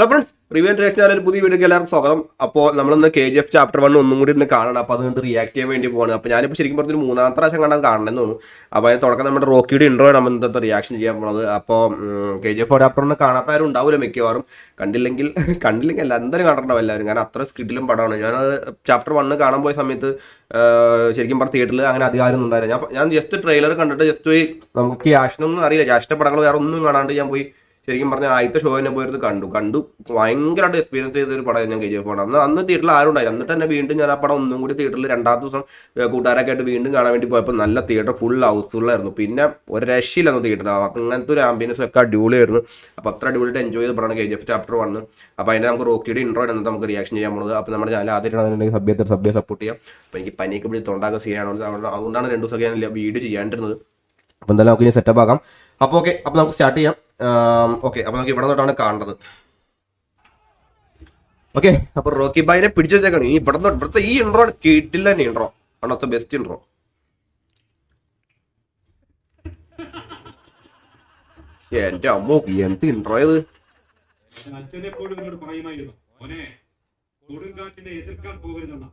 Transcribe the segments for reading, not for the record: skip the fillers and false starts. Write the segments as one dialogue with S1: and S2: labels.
S1: Hello friends, review and reaction channel ഒരു പുതിയ വീഡിയോക്ക് എല്ലാവർക്കും സ്വാഗതം. അപ്പോൾ നമ്മളിന്ന് KGF ചാപ്റ്റർ 1 ഒന്നും കൂടി ഇന്ന് കാണണം. അപ്പോൾ അതുകൊണ്ട് റിയാക്ട് ചെയ്യാൻ വേണ്ടി പോകണം. അപ്പോൾ ഞാനിപ്പോൾ ശരിക്കും പറഞ്ഞൊരു മൂന്നാമത്തെ പ്രാവശ്യം കണ്ടാൽ കാണണമെന്ന് തോന്നുന്നു. അപ്പോൾ അതിന് തുടക്കം നമ്മുടെ റോക്കിയുടെ ഇൻട്രോ നമ്മൾ ഇന്നത്തെ റിയാക്ഷൻ ചെയ്യാൻ പോകുന്നത്. അപ്പോൾ KGF ചാപ്റ്റർ 1 കാണാത്തവരും ഉണ്ടാവില്ല മിക്കവാറും. കണ്ടില്ലെങ്കിൽ അല്ല, എന്തായാലും കണ്ടിട്ടുണ്ടാവും എല്ലാവരും. കാരണം അത്ര സ്കിഡിലും പടമാണ്. ഞാൻ ചാപ്റ്റർ 1 കാണാൻ പോയ സമയത്ത് ശരിക്കും പറഞ്ഞ തിയേറ്ററിൽ അങ്ങനെ അധികാരം ഉണ്ടായില്ല. ഞാൻ ജസ്റ്റ് ട്രെയിലർ കണ്ടിട്ട് ജസ്റ്റ് പോയി, നമുക്ക് ക്യാഷിനൊന്നും അറിയില്ല, ക്യാഷിൻ്റെ പടങ്ങൾ വേറെ ഒന്നും കാണാണ്ട് ഞാൻ പോയി ശരിക്കും പറഞ്ഞാൽ ആദ്യത്തെ ഷോ തന്നെ പോയിരുന്നു കണ്ടു ഭയങ്കരമായിട്ട് എക്സ്പീരിയൻസ് ചെയ്തൊരു പടം ഞാൻ KGF ആണ്. അന്ന് തിയേറ്ററിൽ ആരും ഉണ്ടായില്ല. എന്നിട്ട് തന്നെ വീണ്ടും ഞാൻ ആ പടം ഒന്നും കൂടി തിയേറ്ററിൽ രണ്ടാമത്തെ ദിവസം കൂട്ടുകാരൊക്കെ ആയിട്ട് വീണ്ടും കാണാൻ വേണ്ടി പോയപ്പോൾ നല്ല തിയേറ്റർ ഫുൾ ഹൗസ്ഫുള്ളായിരുന്നു. പിന്നെ ഒരു രക്ഷയില്ലായിരുന്നു തിയേറ്റർ. അങ്ങനത്തെ ഒരു ആംബിയൻസ് ഒക്കെ അടിപൊളിയായിരുന്നു. അപ്പോൾ അത്ര അടിപൊളിയായിട്ട് എൻജോയ് ചെയ്ത പടമാണ് KGF ചാപ്റ്റർ 1. അപ്പോൾ അതിൻ്റെ നമുക്ക് റോക്കിയുടെ ഇൻട്രോ എന്നിട്ട് നമുക്ക് റിയാക്ഷൻ ചെയ്യാൻ പോകുന്നത്. അപ്പോൾ നമ്മുടെ ചാനൽ ആദ്യമായിട്ടാണെന്നുണ്ടെങ്കിൽ സബ്ബിയെ സപ്പോർട്ട് ചെയ്യാം. അപ്പോൾ എനിക്ക് പനിയൊക്കെ പിടിച്ച് തൊണ്ടാക്കുക സീനാണ്, അതുകൊണ്ടാണ് 2 ദിവസമൊക്കെ ഞാൻ വീഡിയോ ചെയ്യാണ്ടിരുന്നത്. അപ്പോൾ എന്തായാലും നമുക്ക് ഇനി സെറ്റപ്പ് ആക്കാം. അപ്പോൾ ഓക്കെ, അപ്പോൾ നമുക്ക് സ്റ്റാർട്ട് ചെയ്യാം. ഓക്കെ, അപ്പോൾ നമുക്ക് ഇവിടെ നിന്നിട്ടാണ് കാണേണ്ടത്. ഓക്കെ, അപ്പോൾ റോക്കി ബായിനെ പിടിച്ചു വെച്ചേക്കാണ്. ഇവിടുത്തെ ഈ ഇൻട്രോ കേട്ടില്ല തന്നെ ഇൻട്രോ ആണ് ബെസ്റ്റ് ഇൻട്രോ. എന്റെ അമ്മോ, എന്ത് ഇൻട്രോ ഇത്!
S2: അച്ഛനെപ്പോഴും എന്നോട് പറയുമായിരുന്നു, മോനെ കൊടുങ്കാറ്റിനെ എതിർക്കാൻ പോകരുതെന്ന.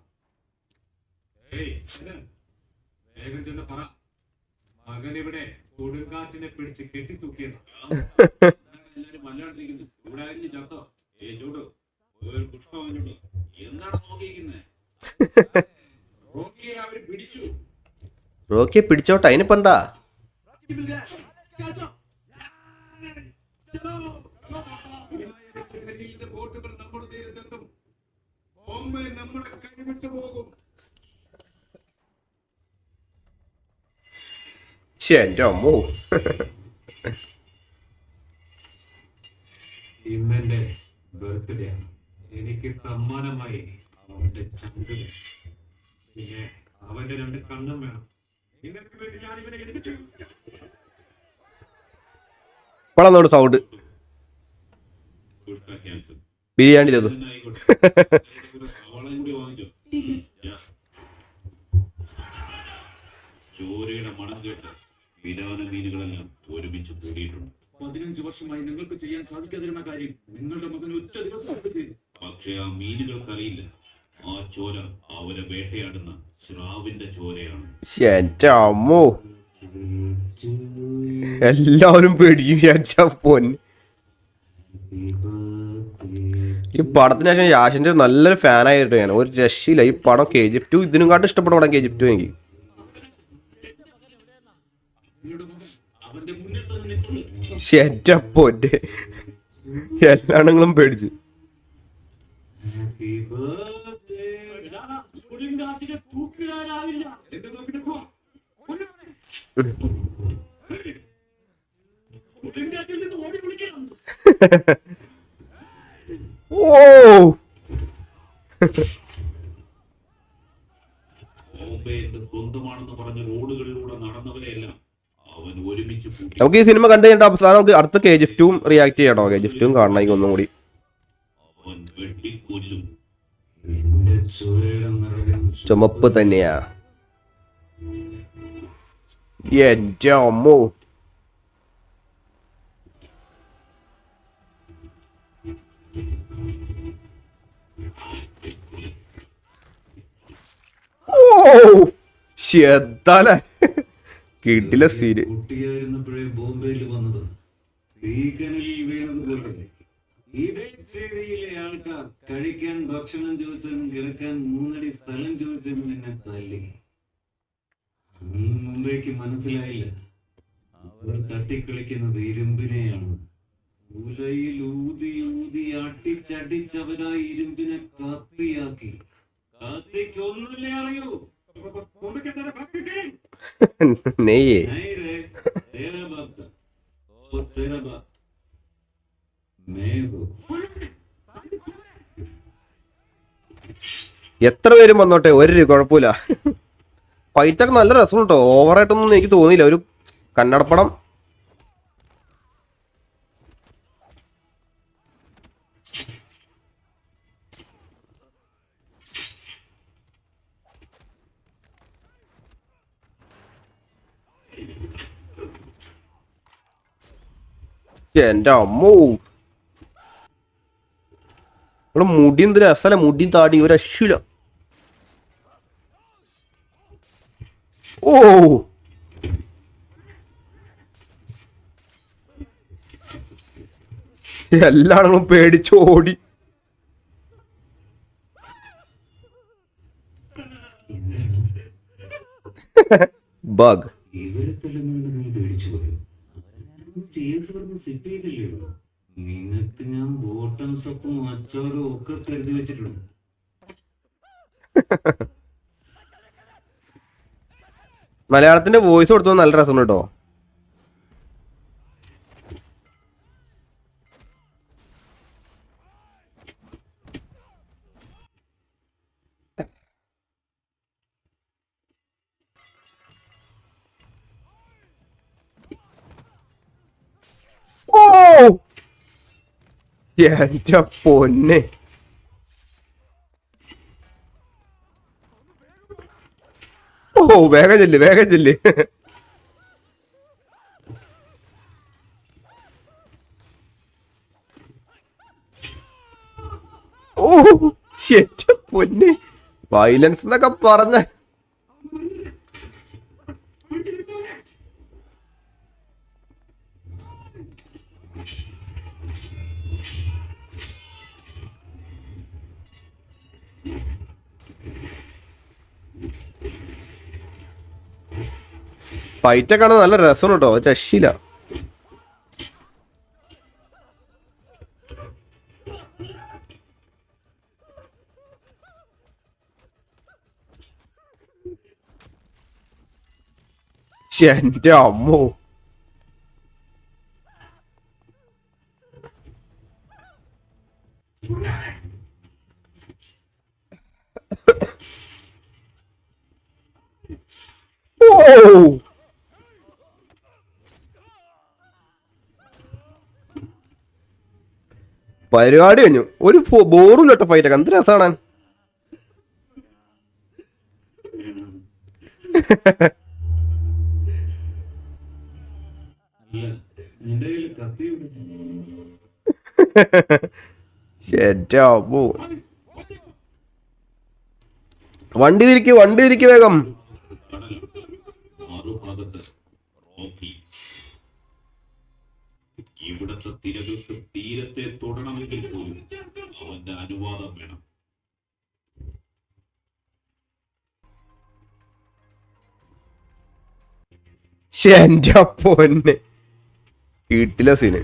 S2: വേഗം ചെന്ന് പറ, മകനിവിടെ കൊടുങ്കാറ്റിനെ പിടിച്ച് കെട്ടിത്തൂക്കിയെന്ന്. എല്ലാരും വല്ലാണ്ടിരിക്കുന്നു. ചൂടായിരുന്നു ചത്തോ? ചൂട് ഒരു പുഷ്പം വന്നിട്ട് എന്താണ് നോക്കിയിരിക്കുന്നത്? റോക്കിയെ അവര് പിടിച്ചു.
S1: റോക്കിയെ പിടിച്ചോട്ടെ, അതിനിപ്പോ എന്താ?
S2: ബോട്ടുകൾ നമ്മുടെ തീരത്തെത്തും. ബോംബെ നമ്മുടെ കൈവിട്ടു പോകും.
S1: എന്റെ അമ്മോ,
S2: ഇന്നെന്റെ ബർത്ത്ഡേ ആണ്. എനിക്ക് സമ്മാനമായി അവന്റെ ചങ്ക്, പിന്നെ അവന്റെ 2 കണ്ണും വേണം. നിങ്ങൾക്ക് വേണ്ടി ഞാൻ ഇവനെ എടുപ്പിച്ചു.
S1: ഇപ്പോഴാണ് സൗണ്ട് ബിരിയാണി തന്നു.
S2: ചോരയുടെ മണം കേട്ട് വിധാന മീനുകളെല്ലാം ഒരുമിച്ച് കൂടിയിട്ടുണ്ട്. 15 വർഷമായി നിങ്ങൾക്ക് ചെയ്യാൻ സാധിക്കാതിരുന്ന കാര്യം നിങ്ങളുടെ മകൻ ഒറ്റ ദിവസം ചെയ്തു. പക്ഷെ ആ മീനുകൾക്കറിയില്ല, ആ ചോര അവരെ വേട്ടയാടുന്ന സ്രാവിന്റെ ചോരയാണ്.
S1: എന്റെ അമ്മോ, എല്ലാവരും പേടിച്ചു പോൻ. ഈ പടത്തിന് ശേഷം യാഷിന്റെ നല്ലൊരു ഫാനായിട്ട് ഞാൻ ഒരു രക്ഷയില്ല. ഈ പടം KGF 2 ഇതിനും കാട്ടും ഇഷ്ടപ്പെട്ട പടം KGF 2 എനിക്ക്. പൊന്നെ, എല്ലാണെങ്കിലും പേടിച്ച്. ഓ
S2: സ്വന്തമാണെന്ന് പറഞ്ഞ റോഡുകളിലൂടെ നടന്നവരെയെല്ലാം അവൻ ഒരുമിച്ച്.
S1: നമുക്ക് ഈ സിനിമ കണ്ടു കഴിഞ്ഞിട്ട് അവസാനം നമുക്ക് അടുത്ത KGF 2 റിയാക്ട് ചെയ്യട്ടോ. KGF 2 കാണണമെങ്കിൽ ഒന്നും കൂടി.
S2: അവൻ വെട്ടിക്കൊല്ലും.
S1: ചുമപ്പ് തന്നെയാ. എന്റെ അമ്മോ, എന്താലേ കിട്ടില്ല സീന്.
S2: കുട്ടിയായിരുന്നപ്പോഴേ ബോംബെയിൽ വന്നത് തീകനലിൽ വീണതുപോലെ. ഇതേ ശൈലിയിലെ ആൾക്കാർ കഴിക്കാൻ ഭക്ഷണം ചോദിച്ചതും കിടക്കാൻ 3 അടി സ്ഥലം ചോദിച്ചതും എന്നെ തല്ലി. മുമ്പേക്ക് മനസ്സിലായില്ല, അവർ തട്ടിക്കളിക്കുന്നത് ഇരുമ്പിനെയാണ്. ഉലയിൽ ഊതി ഊതി അടിച്ചടിച്ചവരാ ഇരുമ്പിനെ കത്തിയാക്കി. കത്തിക്ക് ഒന്നുമില്ലേ അറിയൂ,
S1: നെയ്യേ. എത്ര പേരും വന്നോട്ടെ, ഒരു കുഴപ്പമില്ല. ഫൈറ്റൊക്കെ നല്ല രസം കേട്ടോ. ഓവറായിട്ടൊന്നും എനിക്ക് തോന്നിയില്ല. ഒരു കന്നഡപ്പടം. എന്റെ അമ്മോ, ഇവിടെ മുടി എന്ത് രസമല്ല, മുടി താടി ഒരു രക്ഷയില്ല. ഓ എല്ലാണങ്ങളും പേടിച്ചോടി. ബഗ്
S2: നിനക്ക് ഞാൻ ബോട്ടം സപ്പും അച്ചാറും ഒക്കെ കരുതി വെച്ചിട്ടുണ്ട്.
S1: മലയാളത്തിന്റെ വോയിസ് കൊടുത്തത് നല്ല രസമുണ്ട് കേട്ടോ. ഓ എന്റെ പൊന്നെ, ഓ വേഗം ചെല്ല്, വേഗം ചെല്ല്. ഓ എന്റെ പൊന്നെ, വയലൻസ് എന്നൊക്കെ പറഞ്ഞ ഫൈറ്റൊക്കെ ആണ് നല്ല രസം കേട്ടോ, രക്ഷയില്ല. എന്റെ അമ്മോ, ഓ പരിപാടി കഴിഞ്ഞു. ഒരു ബോറും കേട്ടോ ഫൈറ്റൊക്കെ, എന്ത് രസമാണ്. ശരിയാവോ, വണ്ടി തിരിക്ക് വേഗം.
S2: ഇവിടത്തെ തിരകൾക്ക് തീരത്തെ തൊടണമെങ്കിൽ പോലും അവന്റെ അനുവാദം വേണം.
S1: എന്റെ പൊന്നെ, വീട്ടിലെ സീന്.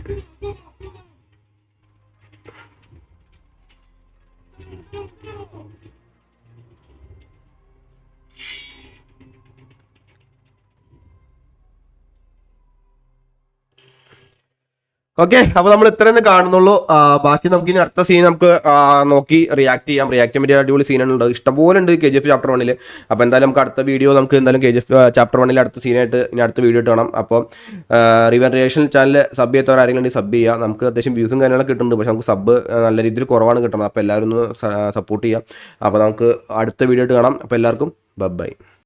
S1: ഓക്കെ, അപ്പൊ നമ്മൾ ഇത്രയും കാണുന്നുള്ളൂ. ബാക്കി നമുക്ക് ഇനി അടുത്ത സീൻ നമുക്ക് നോക്കി റിയാക്ട് ചെയ്യാം. റിയാക്ട് ചെയ്യാൻ പറ്റിയ അടിപൊളി സീനുണ്ട്, ഇഷ്ടംപോലെ ഉണ്ട് KGF ചാപ്റ്റർ 1. അപ്പോൾ എന്തായാലും നമുക്ക് അടുത്ത വീഡിയോ നമുക്ക് എന്തായാലും KGF ചാപ്റ്റർ 1 അടുത്ത സീനായിട്ട് ഇനി അടുത്ത വീഡിയോ ഇട്ട് കാണാം. അപ്പോൾ റിവൻ റിയാക്ഷൻ ചാനൽ സബ് ചെയ്യാത്തവർ ആരെങ്കിലും ഉണ്ടെങ്കിൽ സബ് ചെയ്യുക. നമുക്ക് അത്യാവശ്യം വ്യൂസും കാര്യങ്ങളൊക്കെ കിട്ടുന്നുണ്ട്, പക്ഷേ നമുക്ക് സബ് നല്ല രീതിയിൽ കുറവാണ് കിട്ടുന്നത്. അപ്പോൾ എല്ലാവരും ഒന്ന് സപ്പോർട്ട് ചെയ്യാം. അപ്പോൾ നമുക്ക് അടുത്ത വീഡിയോ ഇട്ട് കാണാം. അപ്പോൾ എല്ലാവർക്കും ബൈ.